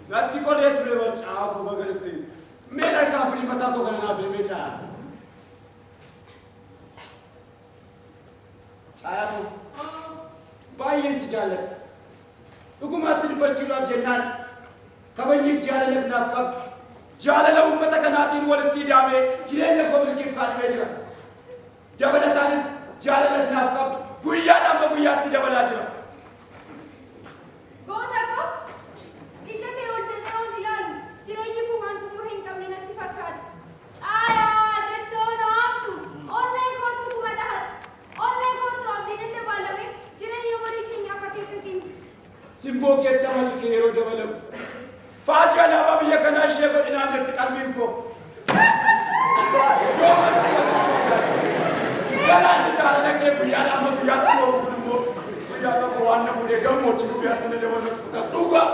Natti corretto le marciamo, magari te. Mena il capo di patato che non ha più invece. Ciao. Baay'een si jaalladha. Dhugumaatti dubbachuudhaaf jennaan kabajniif jaalala kanaaf qabdu. Jaalala uummata kanaatiin walitti hidhamee jireenya koo milkiif kaadhimee jira. Dabalataanis jaalala kanaaf qabdu. Guyyaadhaan amma guyyaatti dabalaa jira. Goota koo ija kee ol jedhee ilaalu jireenyi kun waan xumura hin qabne natti fakkaata. Caayaa jettoon haamtu ollee kootu kuma dhahata. Ollee kootu abdii daddabalame jireenya horii keenyaaf akeeka keenya. Simboo keetti amalli kee yeroo dabalamu. Faajii alaabaa biyya kanaa ishee godhinaan jetti qalbiin koo. Garaan jaalala kee guyyaadhaan amma guyyaatti yoo kun immoo guyyaa tokko waan na fuudhee gammoojjii guyyaatti na dabalatu kan dhugaa.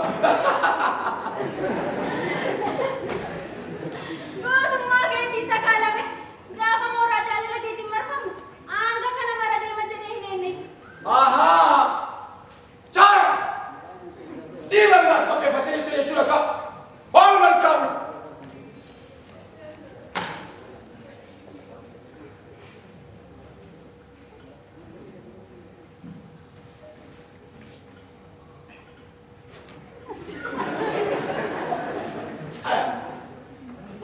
Gootummaa keetiin sakaalame gaafa mooraa jaalala keetiin marfamu hanga kana mara deema jedhee hin eenneef. Ahaa! Caya! Dhiira biraas fakkeeffatee jirtu jechuudha qaba. Waan malkaamu.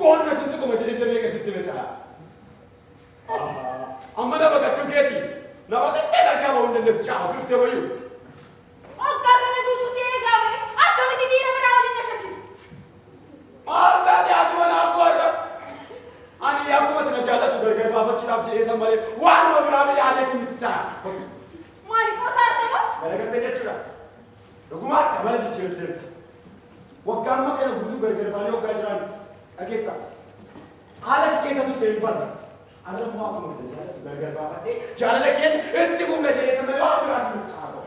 Kung ano suntok ko majelis sa mga kasiti na siya. Ang manabag at sugeti, napatay ka mo undan na siya. Truth na ba yun? Huwag ka ba naguto siya gawe? At kami hindi na marawalin na siya dito. Dati ako na ako harap. Ani ako matinajala ito gargar babachulap siya isang mali. One mo marami yaday kinito siya. Mali ko sa arte mo? Malagang tayo siya. Lugumat ka, mali siya siya. Huwag ka naman kayo naguto gargar bali. Huwag ka siya. Agesa. Halat kesa tu tempat. Alam mo ako matinajala ito gargar babate. Jala na kaya, iti kong na dyan ito mali. Huwag marami mo siya ako.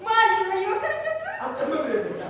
Mali ko na yung ka na dyan. Ang kalma ko rin siya.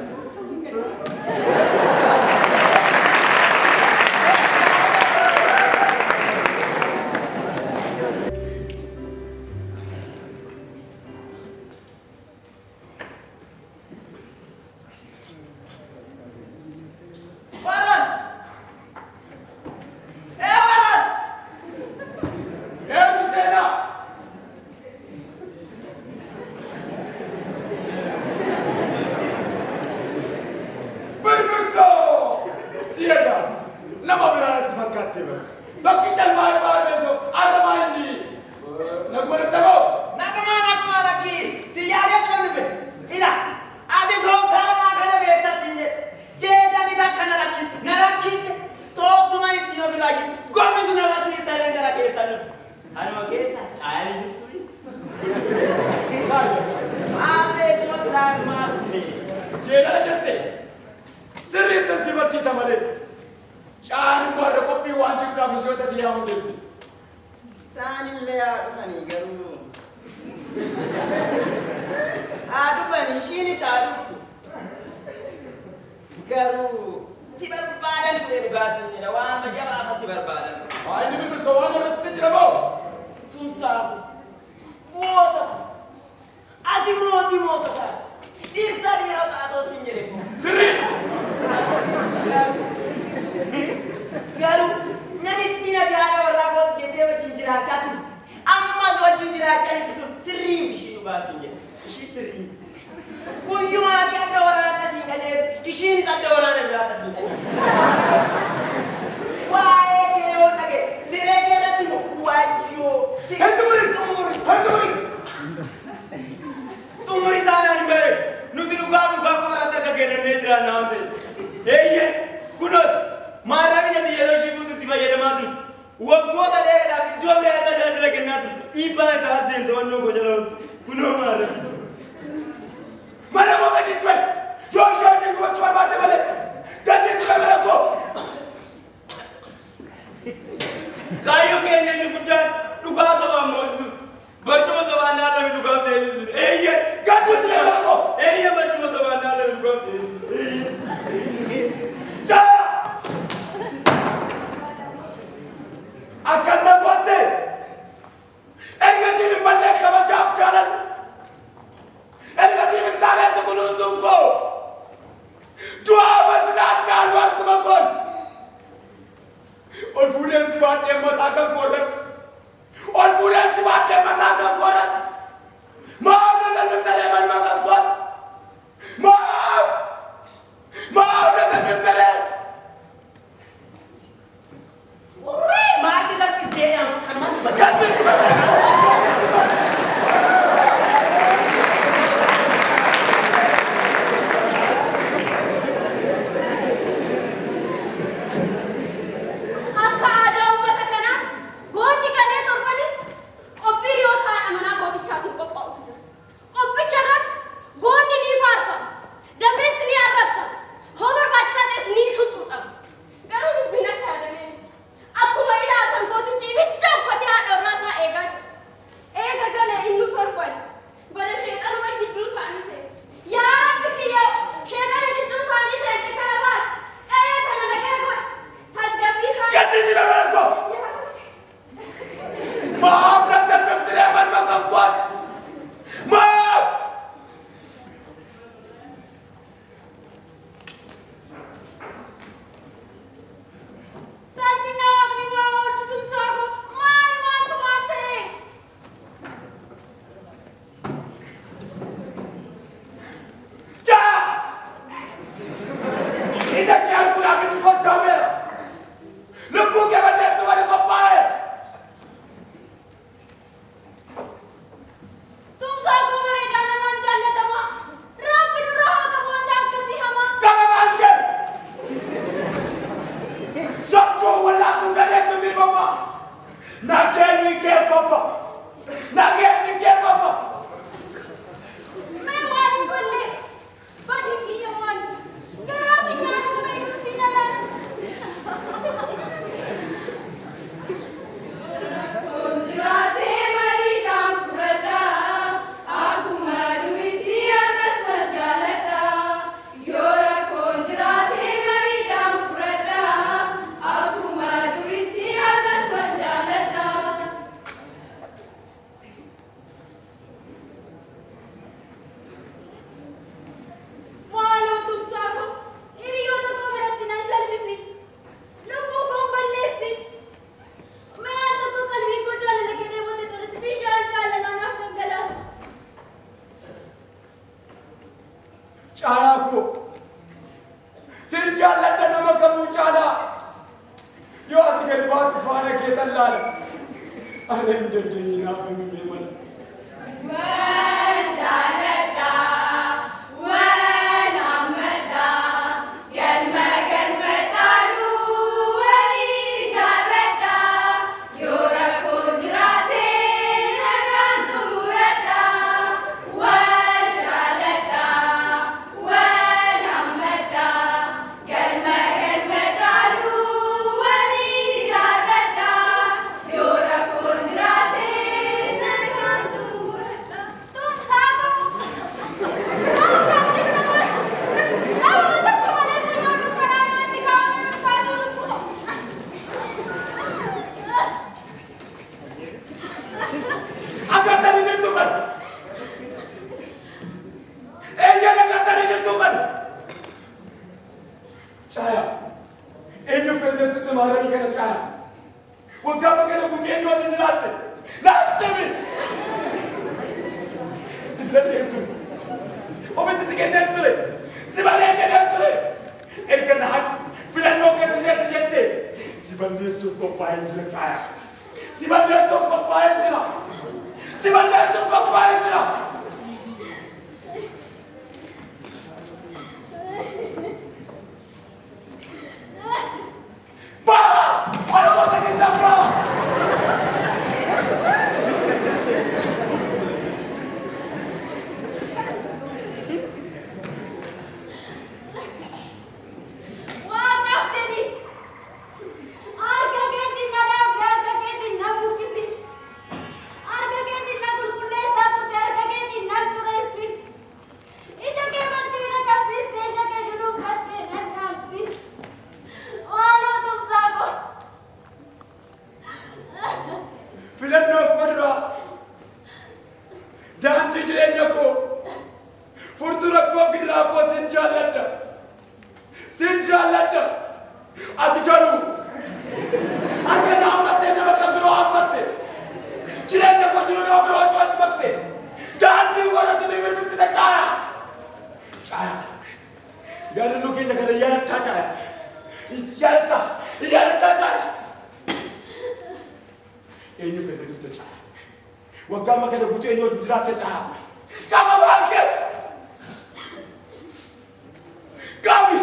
Nama berada di fakati ber. Tapi calmai pada so ada main di. Nak mana tahu? Nak lagi. Siapa tu mana ber? Ila. Ada dua thara kana beta sinje. Jeda ni dah kana rakis. Top tu mai tino bilagi. Gomi tu nama sih talen kana kesa. Anu kesa. Caya ni jutui. Ada cuma serang mati. Jeda jette. Seri tu si berci sama dia. Cari baru kopi wajib dah bersuara tak siapa mungkin. Sani lea dufani garu. Dufani shini saduftu. Garu. Si berbadan tu dari bahasanya. Wah macam apa si berbadan? Ini bersuara orang seperti apa? Tu sabu. Muota. Adi muota tak. Isa dia tak ada sinjere pun. Seri. Garu, nani tina biara orang buat kita bercinjira catu. Amma buat cinjira catu itu sering isi nubasinnya, isi sering. Kuyu mati ada orang atas ini aja, isi ini ada orang yang atas ini aja. Wah, kau nak ke? Sirega tu, wajyo. Tumuri sana ni ber. Nuti luka kamera terkena nedra nanti. Hei, kunut. Mara ni jadi yellow shibu tu tiba yellow matu. Waktu ada dia dah dua belas ada jalan ke natu. Iba itu hasil tu anu ko jalan kuno mara. Mana mau kan isme? Joshua cakap cuma baca balik. Dan dia tu kamera ko. Kayu kene ni kujan. Duga sama mosu. Batu sama nala ni duga telu. Iya, gaduh dia ko. Batu sama nala ni duga telu. Jangan. Akan membuatnya. Engkau balik ke macam jalan. Engkau minta sebelum tunggu. Dua abad Ija kya guna bichi kocha mera. Lubbu ke balle tumhare papa hai. तुम सागो मरे गाना मान चले तमा रात बिन रहा का बोंदा कसी हमा Kama manke. Sabko wala tu kade tumi papa. Na keni ke papa. Na keni ke papa. मैं वाली बल्ले बड़ी की यमन करा सिंगार को मैं दूसरी न ला गुजराते मरी नाम फुरता आगु मारुई दिया नस्व जालता योरा गुजराते मरी नाम फुरता आगु मारुई दिया नस्व जालता Malu tuh sago, ini yoto kau berarti nan servisi, lupu kau balesi. मैं तो को कल भी को चल लगे ने बोते तो विशाल चल लाना फंगलास Cahaya ko. Sinjal lada nama kamu cala. Yo ati kari baat fara ke tallal. Are inde dina fami me mana. وجعلتا ونعمتا قلما قلما تعلو ولجرتا يورا قدراتي سكنت مرتا وجعلتا ونعمتا قلما قلما تعلو ولجرتا يورا قدراتي سكنت مرتا तुम sago Agar tadi jentukan. Jangan agar tadi jentukan. Cahaya. Ini pernah tu तुम्हारा नहीं करना चाहा. वो क्या बगैर मुझे ये वाले दिलाते. लाते भी. Sibler ne yaptın? O bitti siken ne yaptın? Sibel ne yaptın? Erken hak filan yok kesin yetecekti. Sibel ne suko paylaşıyor cahaya. Sibel ne suko paylaşıyor. Sibel ne suko paylaşıyor. Bah! Araba da gitsen bah! Wah, kapteni. Arga ke din nada, arga ke din na bukisi. Arga ke din na kulkulle satu arga ke din na turesi. Ija ke banti na kapsi, ija ke dulu kaste na namsi. Walu tum sago. Filan no kodra. Dan tijrenya ko. Furtura ko gidra ko sinjalata. Sinjalata. Adgaru. Argana amatte na makabro amatte. Jirenya ko jiro no bro chot matte. Dan ni wara tu mir mit na kaya. Cahaya. Garu no ke jagah yana ta cahaya. Yarta cahaya. Ini fede tu cahaya. Wagga makana butu enyo jirata cahaya. Kama banke. Kami.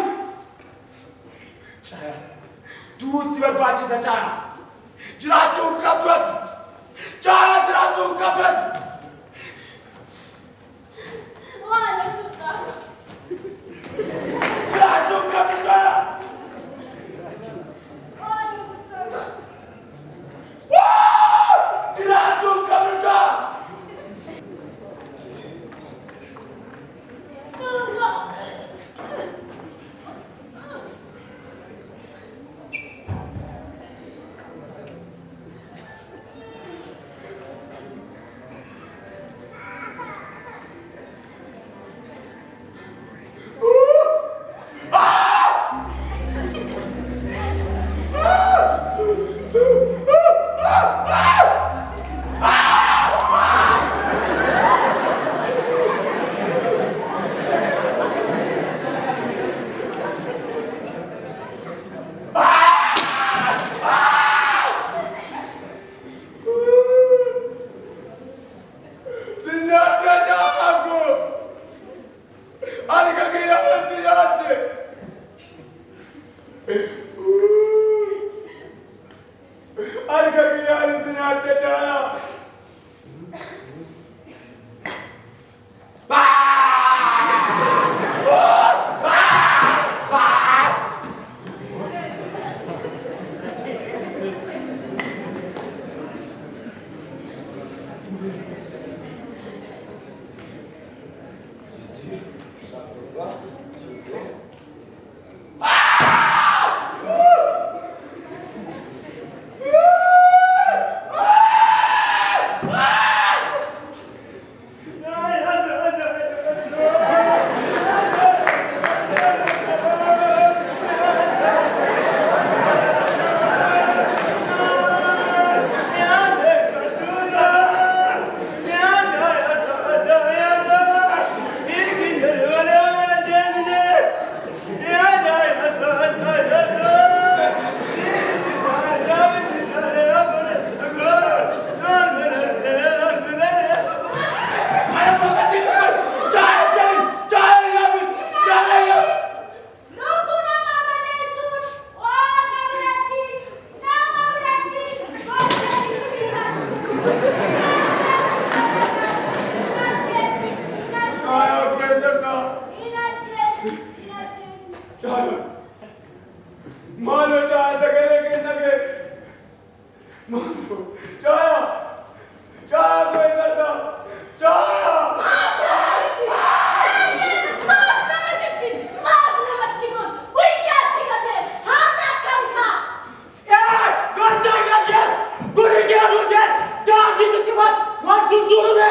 Cahaya. Duit tiba baca saja. Jiratu kapet. Cahaya jiratu kapet. Walu tum sago. Jiratu kapet cahaya. Walu tum sago. Wah! Jiratu kapet cahaya. Harka kiyyaanitti nyaadde caalaa. Lubbuu namaa balleessuun waaqa biratti nama biratti gocha Caalaa kureessartaa. dinisiisa. Caalaa. Maaloo caalaa sagalee kenna kee. Maaloo. Caalaa. Caalaa kureessartaa. Caalaa. Maaf namatti goot guyyaa si gatee haata akkam ta'a. Gartaa gaggee. Guri geeruu jee. Daandii sitti mat. Wanti durume.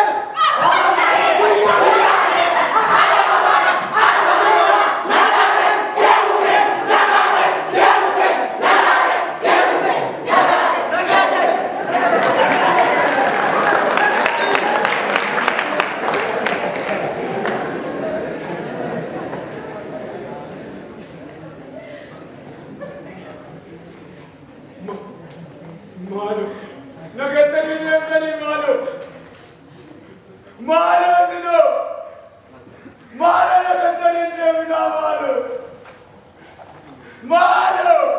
Maaloo. Nagattanii deemtanii maaloo. Maaloo sinoo. Maaloo nagattanii deeminaa maaloo. Maaloo.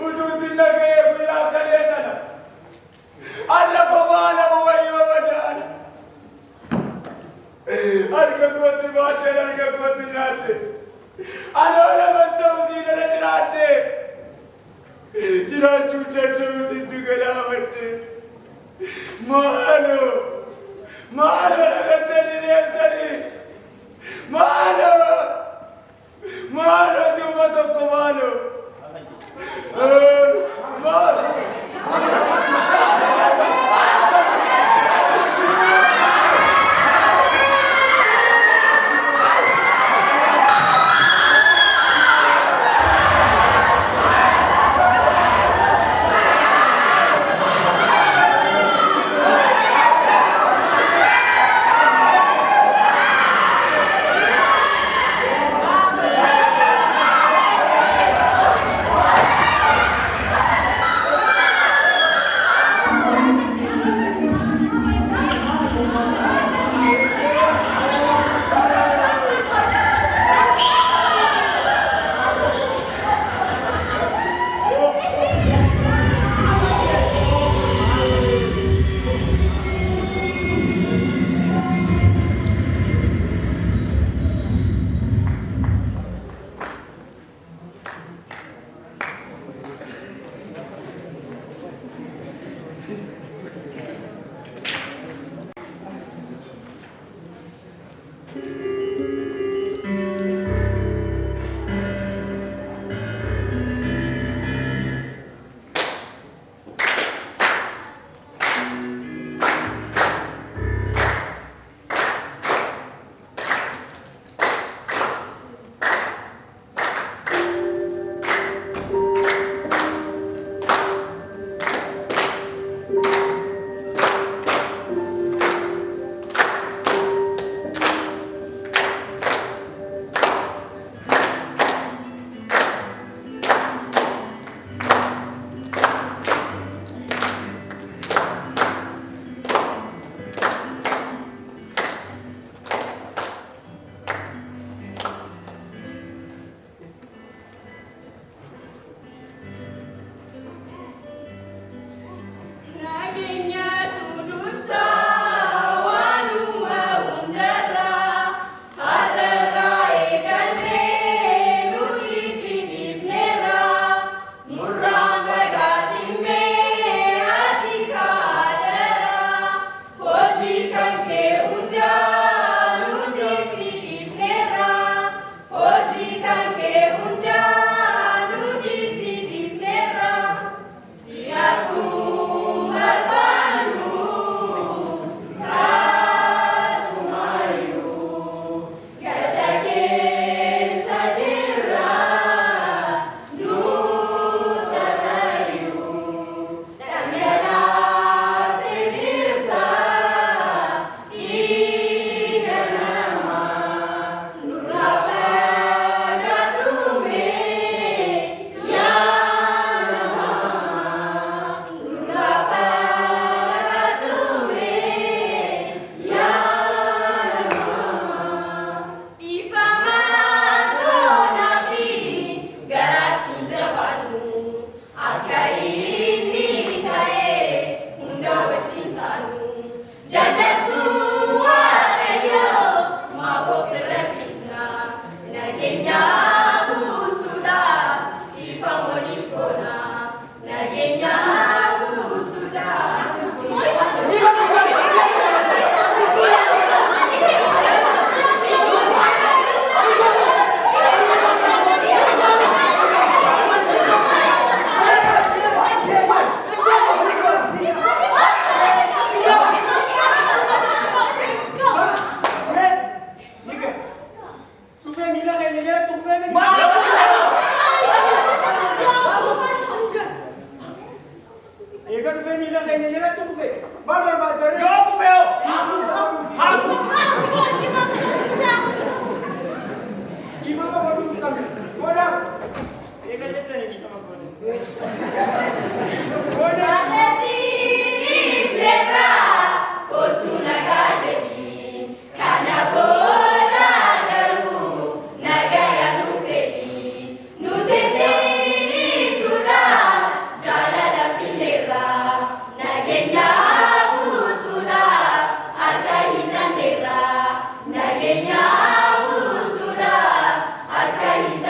Utuutiin nagahee guyyaa kalee sana. Alla kophaa nama wayyoo madaala. Harka kootti baaddeen harka kootti nyaadde. Anoo nama ta'uu siidana jiraadde. Jiraachuu danda'u sitti galaafadde. Maaloo. Maaloo nagattanii deemtanii. Maaloo. Maaloo si uma tokko maaloo. Maaloo.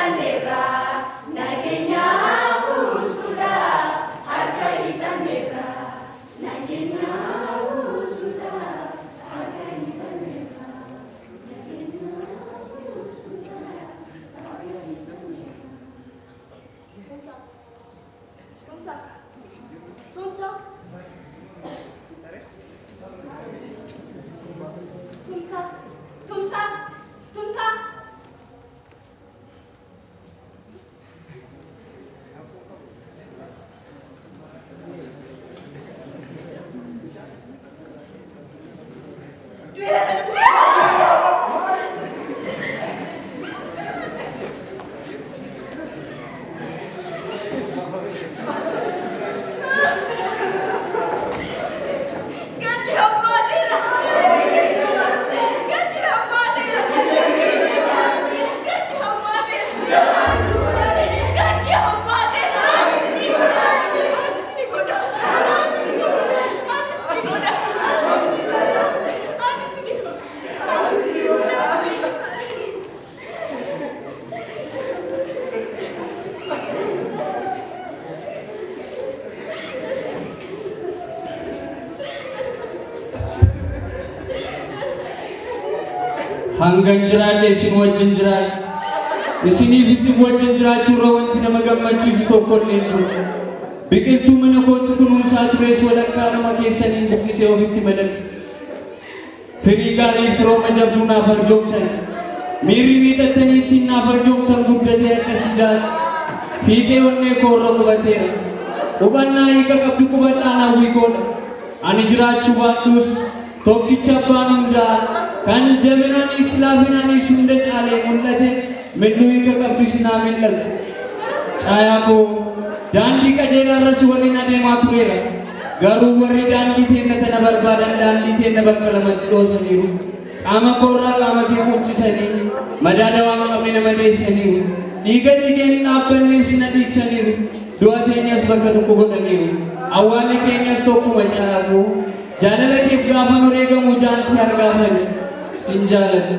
hitanera nagenya usuda harka hitanera nagenya usuda harka hitanera nagenya usuda harka hitanera Tumsa Tumsa Tumsa Tumsa Tumsa hangan jiraale isin wajjin jiraale isiniif isin wajjin jiraachuurra wanti nama gammachiisu tokkollee hin jiru. Biqiltuu mana kootti kunuunsaa tures walakkaa nama keessaniin buqqisee ofitti madaqse. Firii gaariif firooma jabduu naaf arjoomtan miirri miidhattanii ittiin naaf arjoomtan guddatee akkasii jaal fiigee onnee koorra qubateera. Hubannaa hiika qabdu qubadhaan hawwii koodha. Ani jiraachuu baadhuus tokkicha abbaan hundaa kan jabinaanis laafinaanis hunda caalee mul'ate minnuu hiika qabdu sinaa mil'ata. Caayaa koo daandii qajeelaarra si waliin adeemaa tureera. Garuu warri daandii teenya tana barbaadan daandii teenya bakka lamatti dhoosaniiru. Qaama koorraa qaama kee furchisanii madaada waan qabne nama deessaniiru. Dhiiga dhiigeen dhaabbannees na dhiigsaniiru. Du'a teenyas bakka tokko godhaniiru. Awwaalli keenyas tokkuma caayaa koo jaalala keef gaafa wareegamu jaansi argaafani sin jaaladha.